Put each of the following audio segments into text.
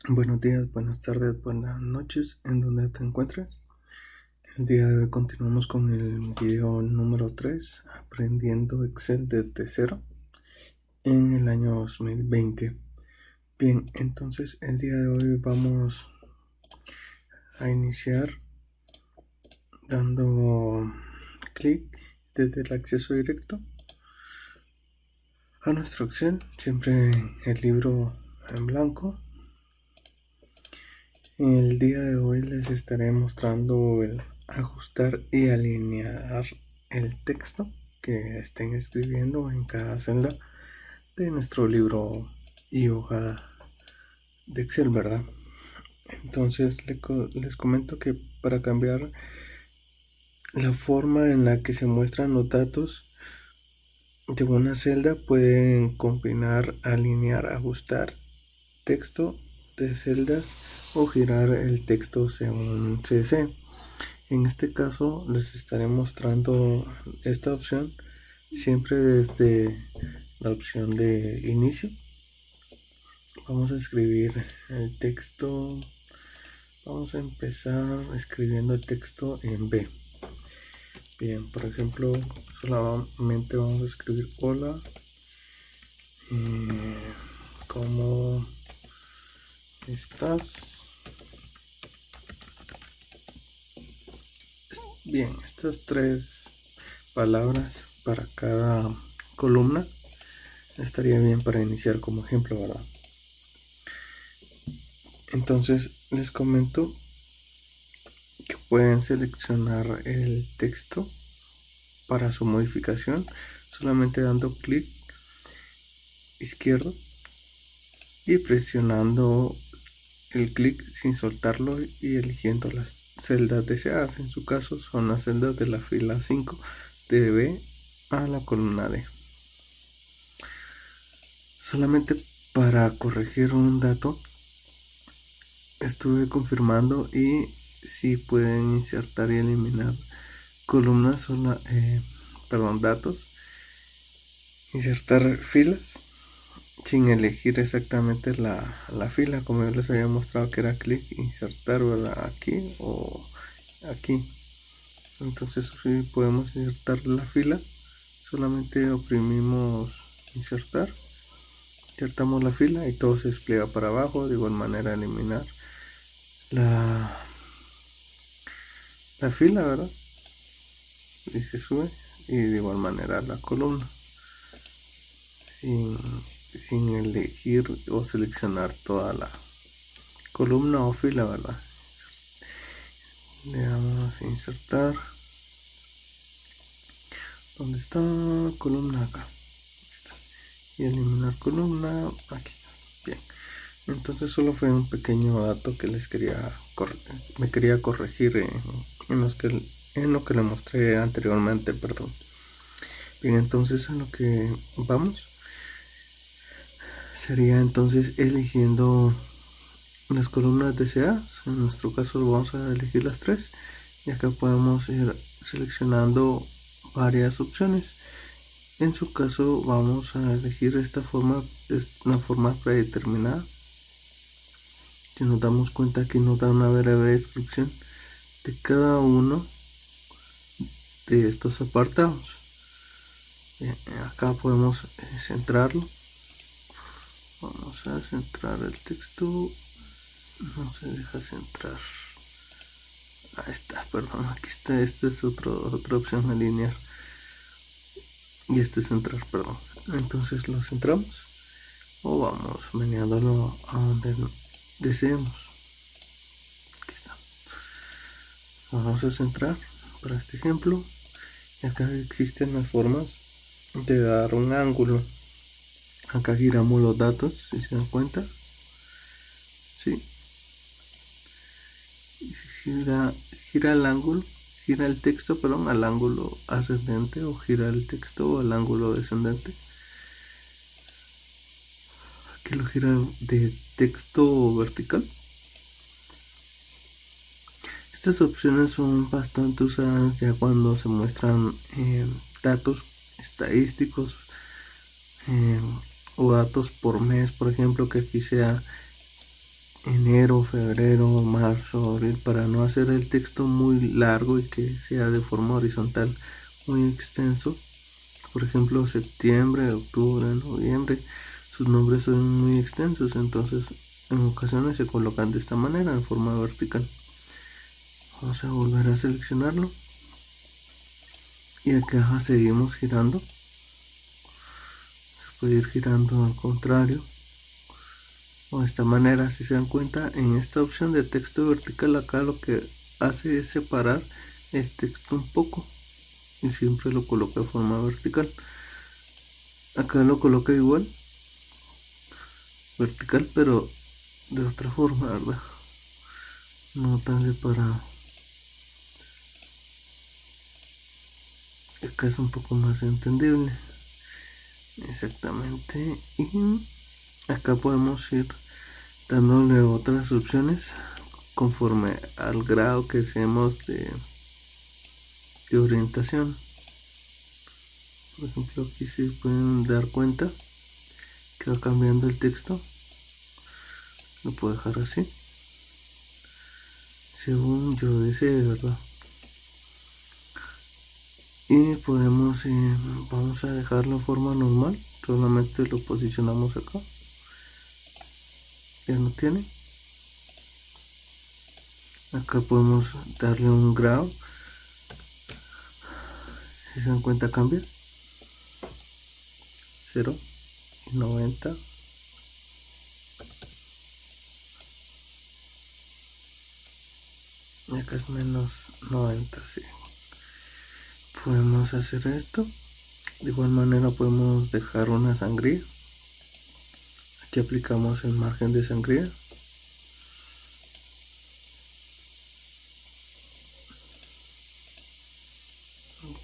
Buenos días, buenas tardes, buenas noches, en donde te encuentres. El día de hoy continuamos con el video número 3, aprendiendo Excel desde cero en el año 2020. Bien, entonces el día de hoy vamos a iniciar dando clic desde el acceso directo a nuestro Excel, siempre el libro en blanco. El día de hoy les estaré mostrando el ajustar y alinear el texto que estén escribiendo en cada celda de nuestro libro y hoja de Excel, ¿verdad? Entonces les comento que para cambiar la forma en la que se muestran los datos de una celda pueden combinar, alinear, ajustar texto de celdas o girar el texto según se desee. En este caso les estaré mostrando esta opción siempre desde la opción de inicio. Vamos a escribir el texto. Vamos a empezar escribiendo el texto en B. Bien, por ejemplo, solamente vamos a escribir hola. ¿Cómo estás? Bien, estas 3 palabras para cada columna estaría bien para iniciar como ejemplo, ¿verdad? Entonces les comento que pueden seleccionar el texto para su modificación solamente dando clic izquierdo y presionando el clic sin soltarlo y eligiendo las celdas deseadas. En su caso son las celdas de la fila 5 de B a la columna D. Solamente para corregir un dato estuve confirmando y si pueden insertar y eliminar columnas datos, insertar filas sin elegir exactamente la fila, como yo les había mostrado que era clic insertar, ¿verdad? Aquí o aquí. Entonces si podemos insertar la fila, solamente oprimimos insertar, insertamos la fila y todo se despliega para abajo. De igual manera eliminar la fila, ¿verdad? Y se sube, y de igual manera la columna sin elegir o seleccionar toda la columna o fila, ¿verdad? Le damos a insertar. ¿Dónde está? Columna acá. Está. Y eliminar columna. Aquí está. Bien. Entonces solo fue un pequeño dato que me quería corregir en lo que le mostré anteriormente, perdón. Bien, entonces en lo que vamos sería entonces eligiendo las columnas deseadas. En nuestro caso vamos a elegir las 3 y acá podemos ir seleccionando varias opciones. En su caso vamos a elegir esta forma, es una forma predeterminada. Si nos damos cuenta, aquí nos da una breve descripción de cada uno de estos apartados. Bien, acá podemos centrarlo. Vamos a centrar el texto. No se deja centrar. Ahí está, perdón, aquí está. Esta es otra opción, alinear. Y este es centrar, perdón. Entonces lo centramos o vamos meneándolo a donde deseemos. Aquí está. Vamos a centrar para este ejemplo. Y acá existen las formas de dar un ángulo. Acá giramos los datos, si se dan cuenta. Sí. Y gira el ángulo, gira el texto, perdón, al ángulo ascendente, o gira el texto al ángulo descendente. Aquí lo gira de texto vertical. Estas opciones son bastante usadas ya cuando se muestran datos estadísticos o datos por mes, por ejemplo, que aquí sea enero, febrero, marzo, abril, para no hacer el texto muy largo y que sea de forma horizontal muy extenso. Por ejemplo, septiembre, octubre, noviembre, sus nombres son muy extensos, entonces en ocasiones se colocan de esta manera, en forma vertical. Vamos a volver a seleccionarlo y acá seguimos girando. Se puede ir girando al contrario o de esta manera. Si se dan cuenta, en esta opción de texto vertical, acá lo que hace es separar el texto un poco y siempre lo coloca de forma vertical. Acá lo coloca igual vertical, pero de otra forma, ¿verdad? No tan separado. Acá es un poco más entendible. Exactamente. Y acá podemos ir dándole otras opciones conforme al grado que seamos de orientación. Por ejemplo, aquí se pueden dar cuenta que va cambiando el texto. Lo puedo dejar así, según yo desee, ¿verdad? Y podemos, vamos a dejarlo en forma normal, solamente lo posicionamos acá. Ya no tiene. Acá podemos darle un grado. Si se dan cuenta, cambia 0 y 90. Y acá es menos 90, sí. Podemos hacer esto. De igual manera podemos dejar una sangría. Aquí aplicamos el margen de sangría.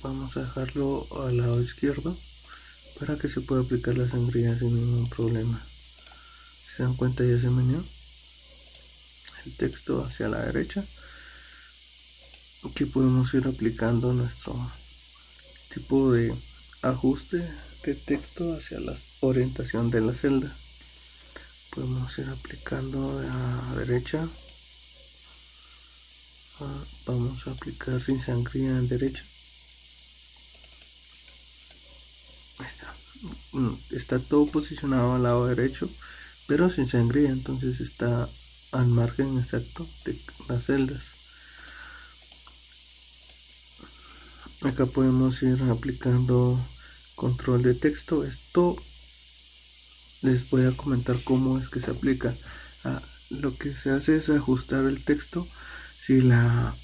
Vamos a dejarlo al lado izquierdo para que se pueda aplicar la sangría sin ningún problema. Se dan cuenta, ya se meneó el texto hacia la derecha. Aquí podemos ir aplicando nuestro tipo de ajuste de texto hacia la orientación de la celda. Podemos ir aplicando de a derecha. Vamos a aplicar sin sangría en derecha. Ahí está. Está todo posicionado al lado derecho, pero sin sangría, entonces está al margen exacto de las celdas. Acá podemos ir aplicando control de texto. Esto les voy a comentar cómo es que se aplica. Lo que se hace es ajustar el texto si la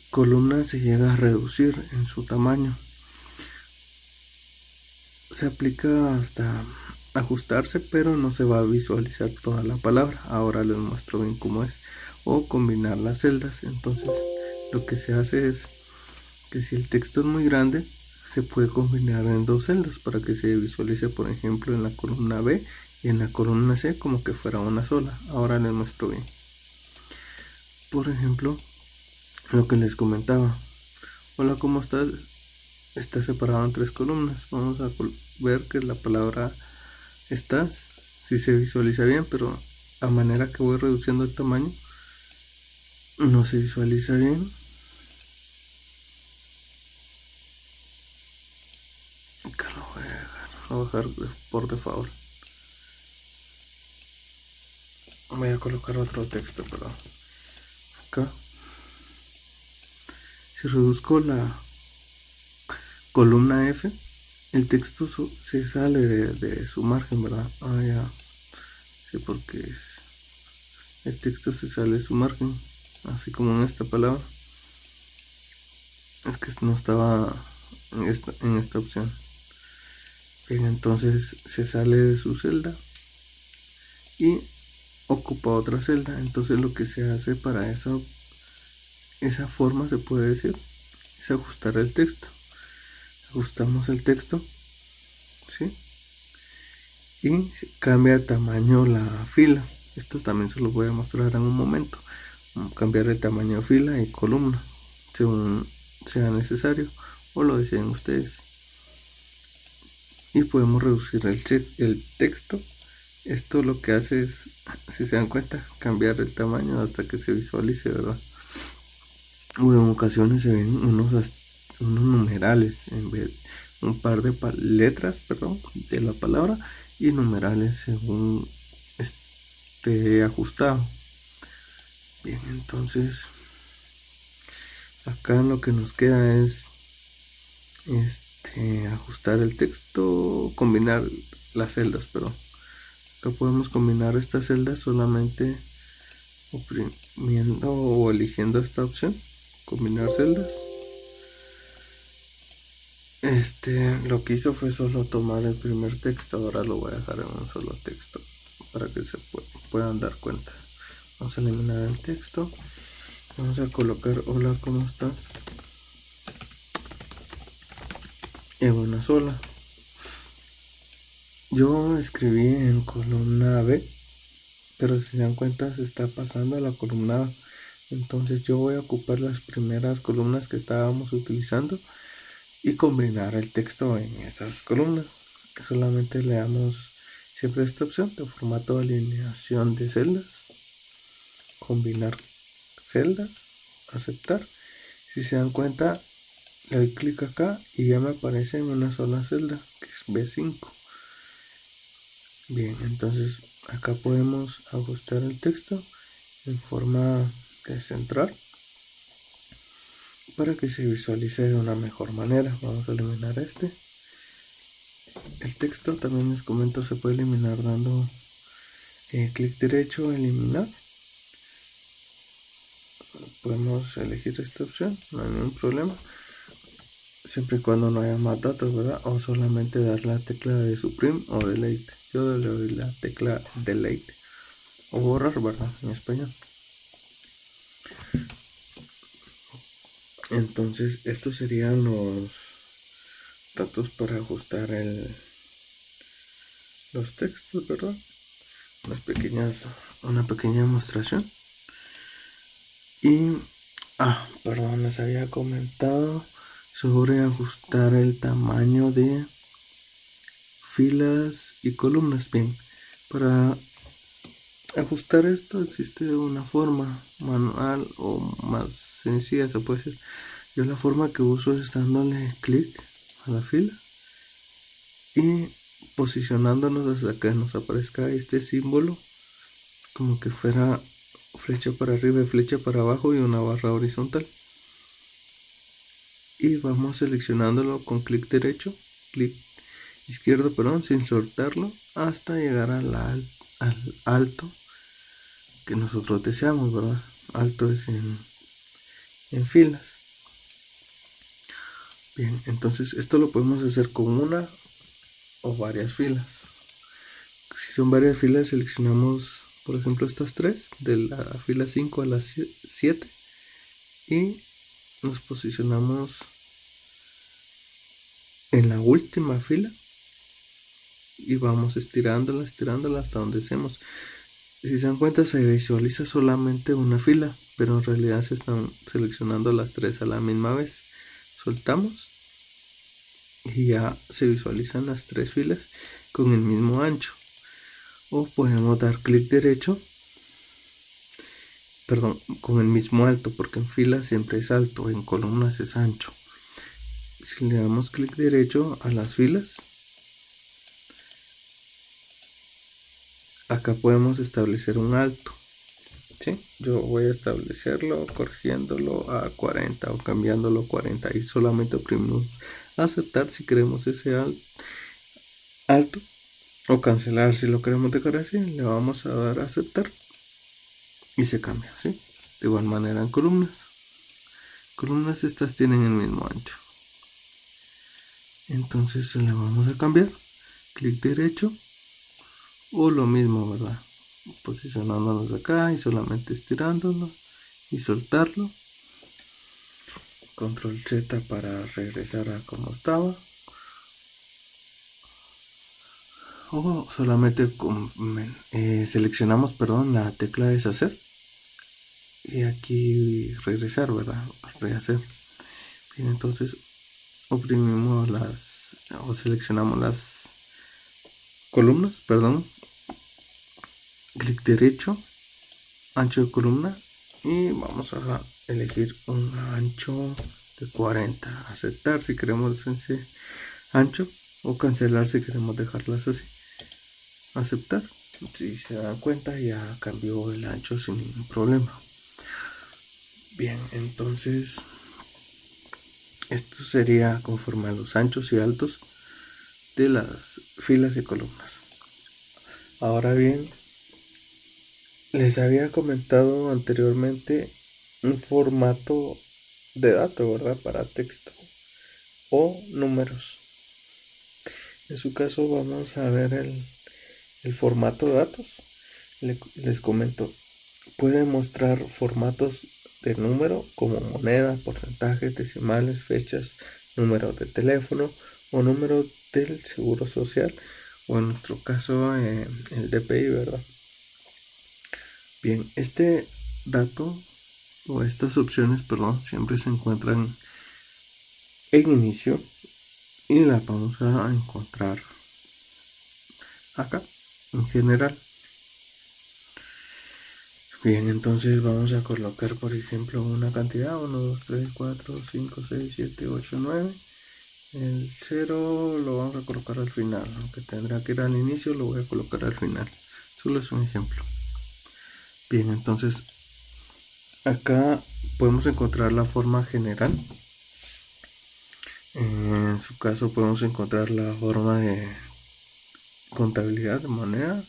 columna se llega a reducir en su tamaño. Se aplica hasta ajustarse, pero no se va a visualizar toda la palabra. Ahora les muestro bien cómo es. O combinar las celdas. Entonces lo que se hace es que si el texto es muy grande, se puede combinar en dos celdas para que se visualice, por ejemplo, en la columna B y en la columna C como que fuera una sola. Ahora les muestro bien. Por ejemplo, lo que les comentaba. Hola, ¿cómo estás? Está separado en tres columnas. Vamos a ver que la palabra estás, si se visualiza bien, pero a manera que voy reduciendo el tamaño, no se visualiza bien. Acá lo voy a dejar por default. Voy a colocar otro texto, perdón. Acá, si reduzco la columna F, el texto se sale de su margen, ¿verdad? Ya sé por qué es. El texto se sale de su margen, así como en esta palabra. Es que no estaba en esta opción. Bien, entonces se sale de su celda y ocupa otra celda. Entonces lo que se hace para esa forma, se puede decir, es ajustar el texto. Ajustamos el texto, ¿sí? Y cambia de tamaño la fila. Esto también se lo voy a mostrar en un momento. Cambiar el tamaño de fila y columna según sea necesario o lo deseen ustedes. Y podemos reducir el texto Esto lo que hace es, si se dan cuenta, cambiar el tamaño hasta que se visualice, ¿verdad? O en ocasiones se ven unos numerales en vez, un par de letras, perdón, de la palabra, y numerales según esté ajustado. Bien, entonces acá lo que nos queda es ajustar el texto, combinar las celdas, perdón. Acá podemos combinar estas celdas solamente oprimiendo o eligiendo esta opción, combinar celdas. Lo que hizo fue solo tomar el primer texto, ahora lo voy a dejar en un solo texto para que se puedan dar cuenta. Vamos a eliminar el texto, vamos a colocar hola, ¿cómo estás? En una sola. Yo escribí en columna B, pero si se dan cuenta se está pasando a la columna A. Entonces yo voy a ocupar las primeras columnas que estábamos utilizando y combinar el texto en esas columnas. Solamente le damos siempre esta opción de formato de alineación de celdas, combinar celdas, aceptar. Si se dan cuenta, le doy clic acá y ya me aparece en una sola celda, que es B5. Bien, entonces acá podemos ajustar el texto en forma de centrar para que se visualice de una mejor manera. Vamos a eliminar el texto. También les comento, se puede eliminar dando clic derecho, eliminar. Podemos elegir esta opción, no hay ningún problema, siempre y cuando no haya más datos, ¿verdad? O solamente dar la tecla de suprimir o delete. Yo le doy la tecla delete o borrar, ¿verdad? En español. Entonces estos serían los datos para ajustar los textos, ¿verdad? Una pequeña demostración. Y perdón, les había comentado sobre ajustar el tamaño de filas y columnas. Bien, para ajustar esto existe una forma manual o más sencilla, se puede decir. Yo la forma que uso es dándole clic a la fila y posicionándonos hasta que nos aparezca este símbolo, como que fuera flecha para arriba y flecha para abajo y una barra horizontal. Y vamos seleccionándolo con clic derecho, clic izquierdo, perdón, sin soltarlo, hasta llegar al alto que nosotros deseamos, ¿verdad? Alto es en filas. Bien, entonces esto lo podemos hacer con una o varias filas. Si son varias filas, seleccionamos, por ejemplo, estas tres, de la fila 5 a la 7, y nos posicionamos en la última fila y vamos estirándola hasta donde deseemos. Si se dan cuenta, se visualiza solamente una fila, pero en realidad se están seleccionando las tres a la misma vez. Soltamos y ya se visualizan las tres filas con el mismo ancho. O podemos dar clic derecho, perdón, con el mismo alto, porque en fila siempre es alto, en columnas es ancho. Si le damos clic derecho a las filas, acá podemos establecer un alto. ¿Sí? Yo voy a establecerlo corrigiéndolo a 40 o cambiándolo a 40 y solamente oprimimos aceptar si queremos ese alto, o cancelar si lo queremos dejar así. Le vamos a dar a aceptar y se cambia, ¿sí? De igual manera en columnas estas tienen el mismo ancho, entonces se la vamos a cambiar, clic derecho o lo mismo, ¿verdad? Posicionándonos acá y solamente estirándolo y soltarlo, control Z para regresar a como estaba, o solamente seleccionamos, perdón, la tecla de deshacer y aquí regresar, ¿verdad? Rehacer. Bien, entonces oprimimos o seleccionamos las columnas, perdón, clic derecho, ancho de columna, y vamos a elegir un ancho de 40, aceptar si queremos ese ancho o cancelar si queremos dejarlas así, aceptar. Si se dan cuenta, ya cambió el ancho sin ningún problema. Bien, entonces esto sería conforme a los anchos y altos de las filas y columnas. Ahora bien, les había comentado anteriormente un formato de dato, ¿verdad? Para texto o números. En su caso vamos a ver el formato de datos. Les comento, puede mostrar formatos de número como moneda, porcentajes, decimales, fechas, número de teléfono o número del seguro social, o en nuestro caso el DPI, ¿verdad? Bien, este dato o estas opciones, perdón, siempre se encuentran en inicio y las vamos a encontrar acá en general. Bien, entonces vamos a colocar, por ejemplo, una cantidad: 1, 2, 3, 4, 5, 6, 7, 8, 9. El 0 lo vamos a colocar al final, aunque tendrá que ir al inicio, lo voy a colocar al final. Solo es un ejemplo. Bien, entonces acá podemos encontrar la forma general. En su caso podemos encontrar la forma de contabilidad de moneda,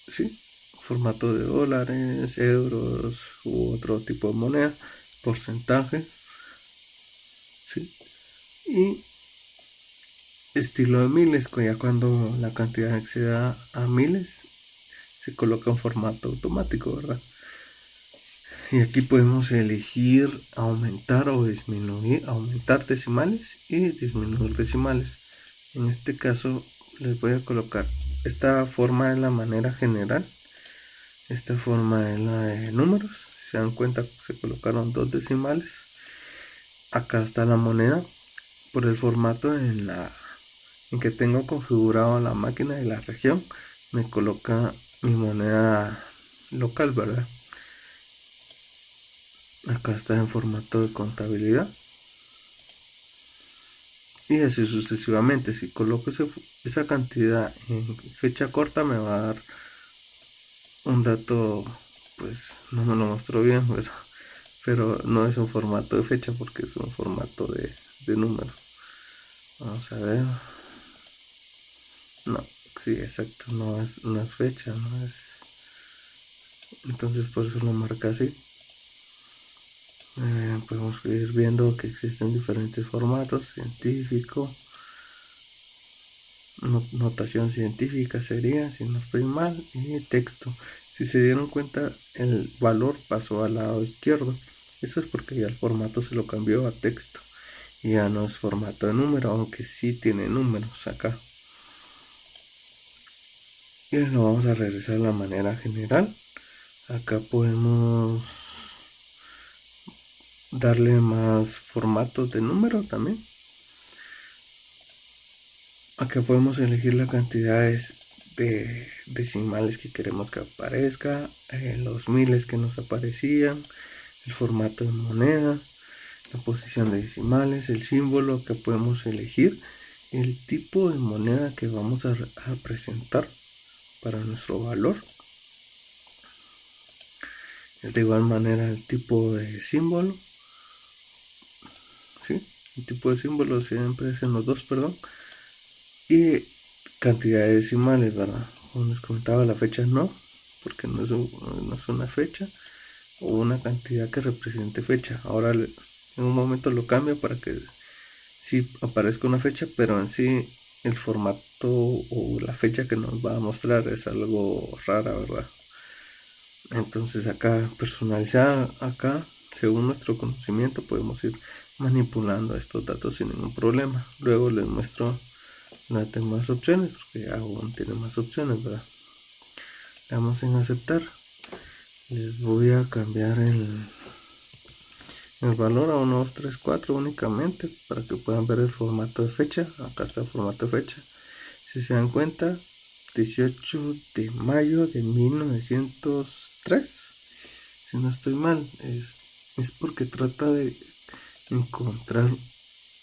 ¿sí? Formato de dólares, euros u otro tipo de moneda, porcentaje, ¿sí? Y estilo de miles, ya cuando la cantidad exceda a miles se coloca en formato automático, ¿verdad? Y aquí podemos elegir aumentar o disminuir, aumentar decimales y disminuir decimales. En este caso les voy a colocar esta forma de la manera general, esta forma es la de números. Si se dan cuenta, se colocaron 2 decimales. Acá está la moneda por el formato en que tengo configurado la máquina de la región, me coloca mi moneda local, ¿verdad? Acá está en formato de contabilidad y así sucesivamente. Si coloco esa cantidad en fecha corta, me va a dar un dato, pues no me lo mostró bien, pero no es un formato de fecha porque es un formato de número. Vamos a ver. No, sí, exacto, no es fecha, no es. Entonces por eso lo marca así. Podemos ir viendo que existen diferentes formatos: científico, notación científica sería, si no estoy mal, y texto. Si se dieron cuenta, el valor pasó al lado izquierdo. Eso es porque ya el formato se lo cambió a texto y ya no es formato de número, aunque sí tiene números acá. Y lo vamos a regresar a la manera general. Acá podemos darle más formatos de número también. Acá podemos elegir las cantidades de decimales que queremos que aparezca, los miles que nos aparecían, el formato de moneda, la posición de decimales, el símbolo. Que podemos elegir el tipo de moneda que vamos a presentar para nuestro valor. De igual manera el tipo de símbolo, ¿sí? El tipo de símbolo siempre es en los dos, perdón. Y cantidad de decimales, ¿verdad? Como les comentaba, la fecha no, porque no es una fecha o una cantidad que represente fecha. Ahora en un momento lo cambio para que sí aparezca una fecha, pero en sí el formato o la fecha que nos va a mostrar es algo rara, ¿verdad? Entonces acá personalizar, acá según nuestro conocimiento podemos ir manipulando estos datos sin ningún problema. Luego les muestro las demás opciones, porque aún tiene más opciones, ¿verdad? Le damos en aceptar. Les voy a cambiar el valor a 1, 2, 3, 4 únicamente para que puedan ver el formato de fecha. Acá está el formato de fecha. Si se dan cuenta, 18 de mayo de 1903. Si no estoy mal, es porque trata de encontrar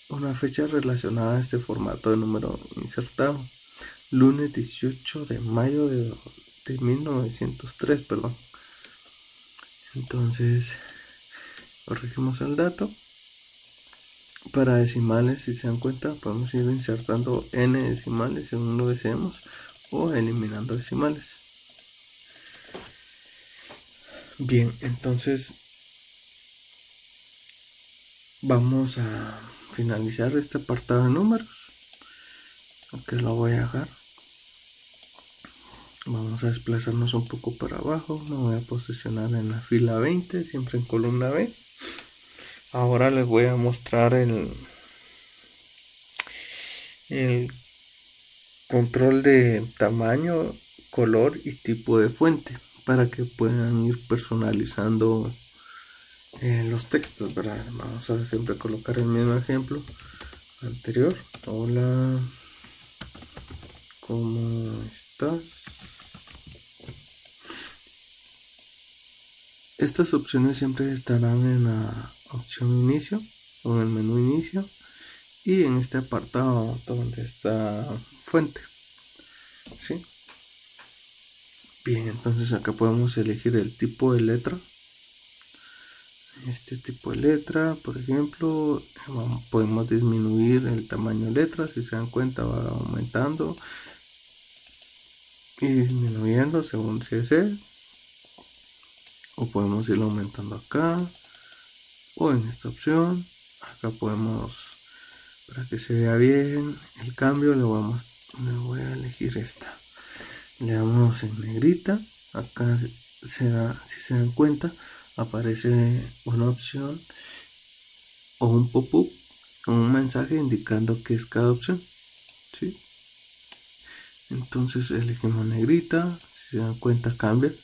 una fecha relacionada a este formato de número insertado. Lunes 18 de mayo de 1903, perdón. Entonces, corregimos el dato. Para decimales, si se dan cuenta, podemos ir insertando n decimales según lo deseemos o eliminando decimales. Bien, entonces vamos a finalizar este apartado de números. Aunque lo voy a dejar. Vamos a desplazarnos un poco para abajo. Me voy a posicionar en la fila 20, siempre en columna B. Ahora les voy a mostrar el control de tamaño, color y tipo de fuente para que puedan ir personalizando los textos, ¿verdad? Vamos a siempre colocar el mismo ejemplo anterior. Hola, ¿cómo estás? Estas opciones siempre estarán en la opción inicio o en el menú inicio y en este apartado donde está fuente. ¿Sí? Bien, entonces acá podemos elegir el tipo de letra. Este tipo de letra, por ejemplo, podemos disminuir el tamaño de letra. Si se dan cuenta, va aumentando y disminuyendo según se desee. O podemos irlo aumentando acá o en esta opción. Acá podemos, para que se vea bien el cambio, le voy a elegir esta. Le damos en negrita. Acá si se dan cuenta, aparece una opción o un pop-up o un mensaje indicando qué es cada opción. ¿Sí? Entonces elegimos negrita. Si se dan cuenta, cambia.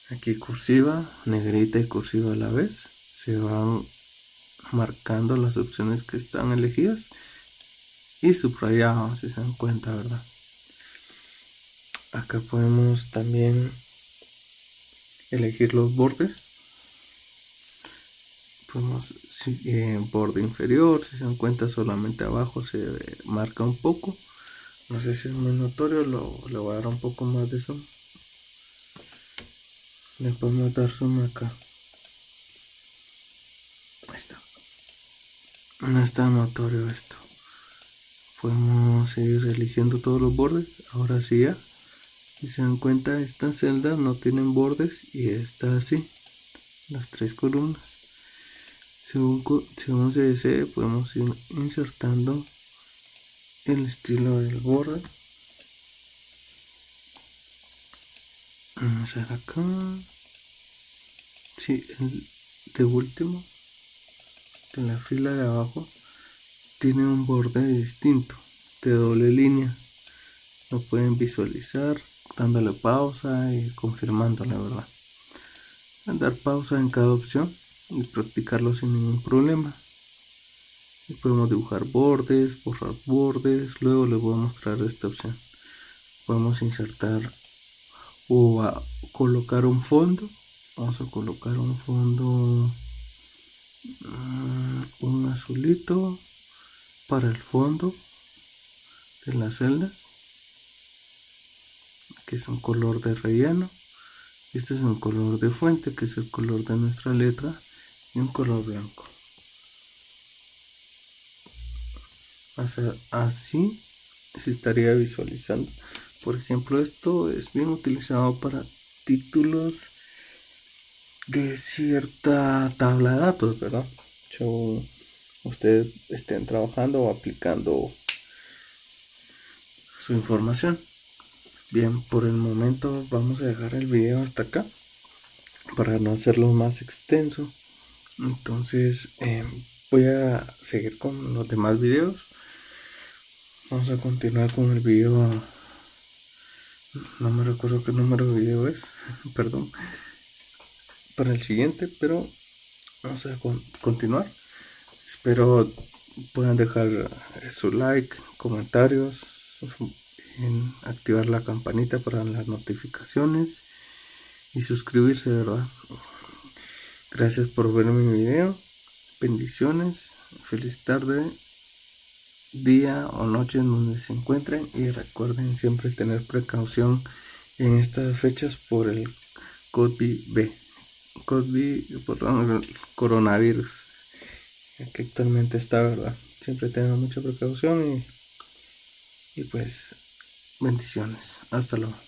Aquí cursiva, negrita y cursiva a la vez. Se van marcando las opciones que están elegidas y subrayado, si se dan cuenta, ¿verdad? Acá podemos también elegir los bordes. Podemos borde inferior, si se dan cuenta, solamente abajo se marca un poco. No sé si es muy notorio, le voy a dar un poco más de zoom. Le podemos dar zoom acá. Ahí está. No está notorio esto. Podemos seguir eligiendo todos los bordes. Ahora sí ya. Si se dan cuenta, estas celdas no tienen bordes y está así. Las tres columnas. Según se desee, podemos ir insertando el estilo del borde. Vamos a ver acá. Sí, el de último, de la fila de abajo, tiene un borde distinto, de doble línea. Lo pueden visualizar dándole pausa y confirmándole, ¿verdad? Dar pausa en cada opción y practicarlo sin ningún problema. Y podemos dibujar bordes, borrar bordes. Luego les voy a mostrar esta opción. Podemos insertar o colocar un fondo. Vamos a colocar un fondo, un azulito para el fondo de las celdas, que es un color de relleno. Este es un color de fuente, que es el color de nuestra letra, y un color blanco. Así se estaría visualizando. Por ejemplo, esto es bien utilizado para títulos de cierta tabla de datos, ¿verdad? Ustedes estén trabajando o aplicando su información. Bien, por el momento vamos a dejar el video hasta acá para no hacerlo más extenso. Entonces voy a seguir con los demás videos. Vamos a continuar con el video. No me recuerdo qué número de video es, perdón, para el siguiente, pero vamos a continuar. Espero puedan dejar su like, comentarios, en activar la campanita para las notificaciones y suscribirse, ¿verdad? Gracias por ver mi video. Bendiciones. Feliz tarde, día o noche en donde se encuentren, y recuerden siempre tener precaución en estas fechas por el coronavirus que actualmente está, ¿verdad? Siempre tengan mucha precaución y pues bendiciones. Hasta luego.